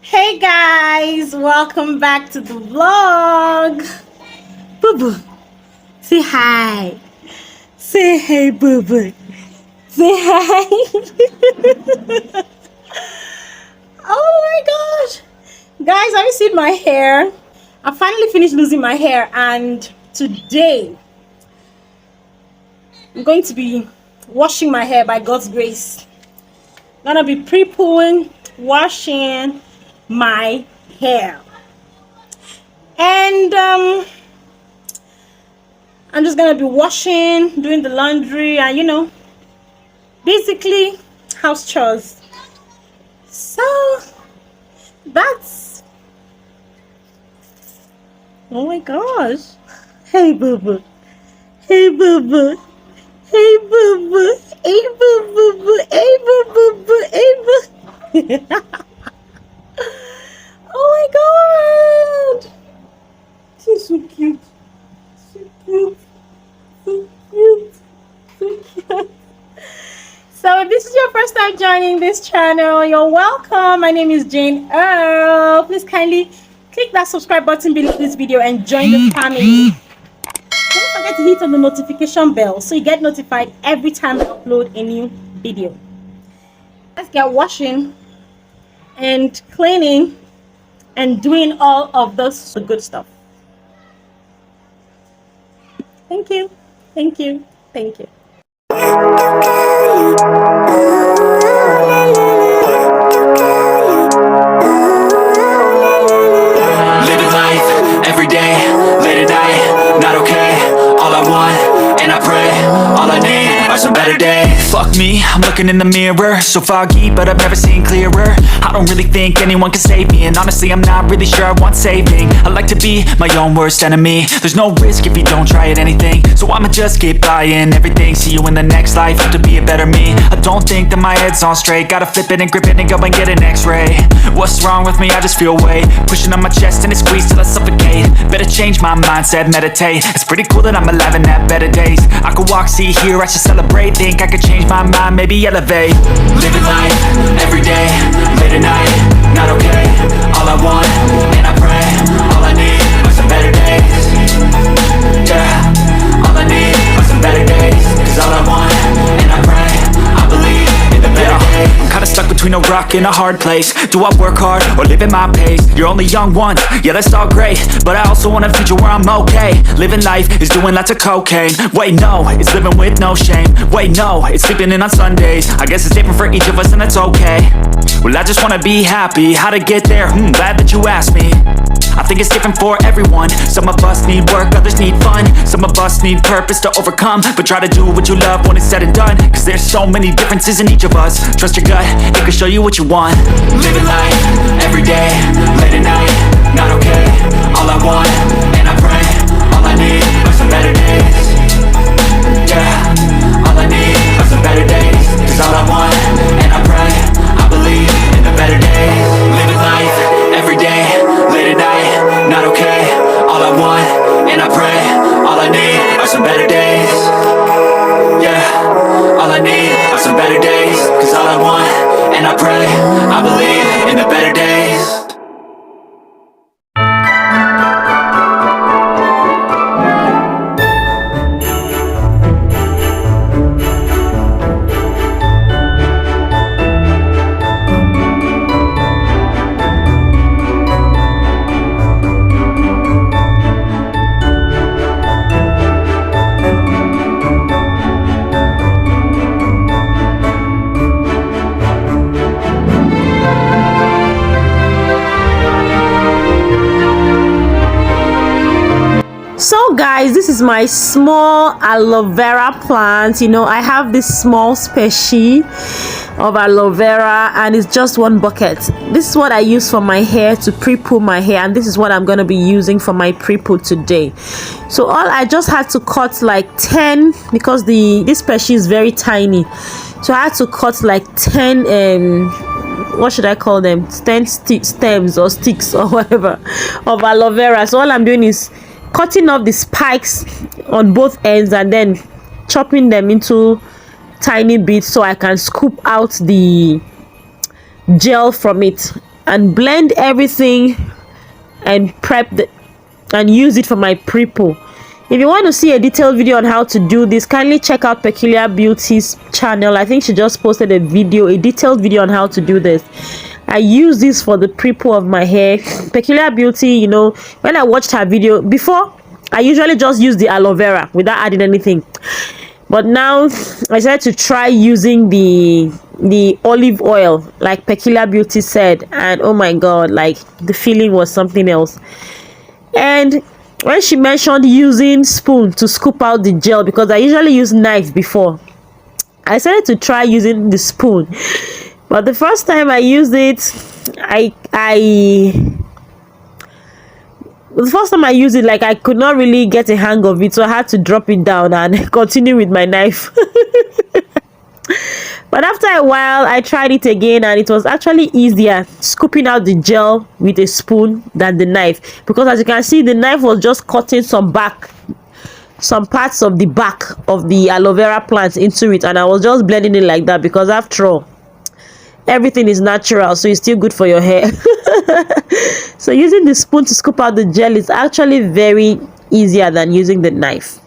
Hey guys, welcome back to the vlog. Boo boo, say hi. Say hey, boo boo. Say hi. Oh my gosh, guys, have you seen my hair? I finally finished losing my hair, and today I'm going to be washing my hair by God's grace. I'm gonna be pre-pooing, washing my hair, and I'm just gonna be washing, doing the laundry, and basically house chores. So that's, oh my gosh. Hey boo boo, hey boo boo, hey boo boo, hey boo boo boo, hey boo boo boo, hey boo. Oh my god! She's so cute. So cute. So cute. So cute. So if this is your first time joining this channel, you're welcome. My name is Janearl. Please kindly click that subscribe button below this video and join the family. Don't forget to hit on the notification bell so you get notified every time I upload a new video. Let's get washing and cleaning and doing all of this good stuff. Thank you, thank you, thank you. Living life every day, late at night, not okay. All I want, and I pray, all I need are some better days. Fuck me, I'm looking in the mirror, so foggy, but I've never seen clearer. I don't really think anyone can save me, and honestly I'm not really sure I want saving. I like to be my own worst enemy. There's no risk if you don't try at anything, so I'ma just keep buying everything. See you in the next life, have to be a better me. I don't think that my head's on straight, gotta flip it and grip it and go and get an x-ray. What's wrong with me? I just feel weight pushing on my chest and it squeezes till I suffocate. Better change my mindset, meditate. It's pretty cool that I'm alive and have better days. I could walk, see, hear, I should celebrate. Think I could change my mind, maybe elevate. Living life every day, late at night, not okay. All I want, and I pray, all I need are some better days. Yeah, all I need are some better days. Cause all I want, and I pray, I believe in the better days. I'm kinda stuck between a rock and a hard place. Do I work hard or live at my pace? You're only young once, yeah that's all great, but I also want a future where I'm okay. Living life is doing lots of cocaine. Wait no, it's living with no shame. Wait no, it's sleeping in on Sundays. I guess it's different for each of us and that's okay. Well I just wanna be happy, how to get there? Glad that you asked me. I think it's different for everyone. Some of us need work, others need fun. Some of us need purpose to overcome. But try to do what you love when it's said and done. Cause there's so many differences in each of us. Trust your gut, it can show you what you want. Living life, every day, late at night, not okay. All I want, and I pray, all I need are some better days. Yeah, all I need are some better days. Cause all I want, and I pray, I believe in the better days. Living life, every day, late at night, not okay. All I want, and I pray, all I need are some better days. Yeah, all I need are some better days. Cause all I want, and I pray, I believe in the better days. So guys, this is my small aloe vera plant. I have this small species of aloe vera and it's just one bucket. This is what I use for my hair to pre-poo my hair, and this is what I'm going to be using for my pre-poo today. So I just had to cut like 10 because this species is very tiny, so I had to cut like 10 what should I call them, 10 stems or sticks or whatever of aloe vera. So all I'm doing is cutting off the spikes on both ends and then chopping them into tiny bits so I can scoop out the gel from it. and blend everything and prep and use it for my pre-poo. If you want to see a detailed video on how to do this, kindly check out Peculiar Beauty's channel. I think she just posted a detailed video on how to do this. I use this for the pre-poo of my hair. Peculiar Beauty, you know, when I watched her video before, I usually just use the aloe vera without adding anything. But now I decided to try using the olive oil like Peculiar Beauty said, and oh my god, like the feeling was something else. And when she mentioned using spoon to scoop out the gel, because I usually use knife before, I decided to try using the spoon. But the first time I used it, the first time I used it, like I could not really get a hang of it, so I had to drop it down and continue with my knife. But after a while, I tried it again, and it was actually easier scooping out the gel with a spoon than the knife, because as you can see, the knife was just cutting some parts of the back of the aloe vera plant into it, and I was just blending it like that, because after all, everything is natural, so it's still good for your hair. So using the spoon to scoop out the gel is actually very easier than using the knife.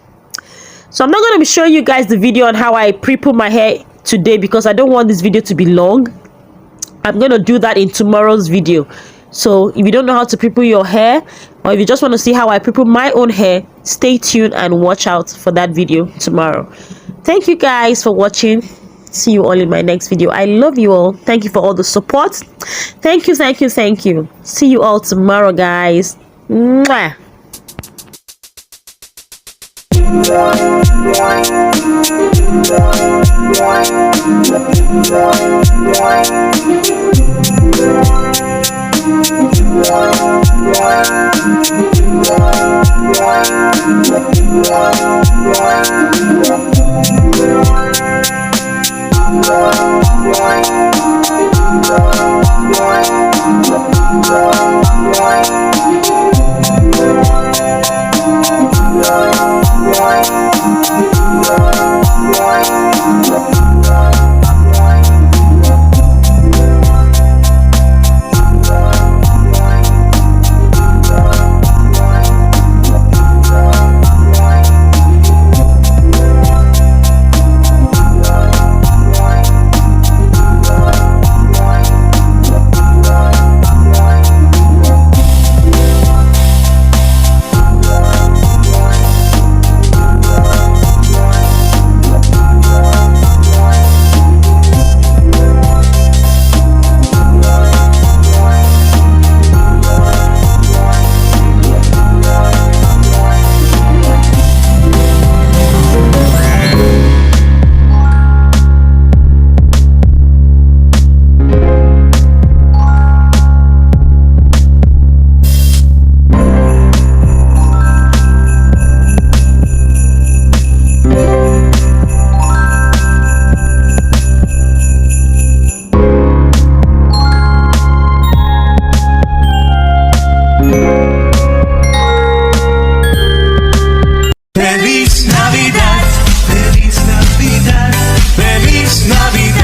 So I'm not going to be showing you guys the video on how I pre-poo my hair today, because I don't want this video to be long. I'm going to do that in tomorrow's video. So if you don't know how to pre-poo your hair, or if you just want to see how I pre-poo my own hair, stay tuned and watch out for that video tomorrow. Thank you guys for watching. See you all in my next video. I love you all. Thank you for all the support. Thank you. See you all tomorrow, guys. Mwah. Right.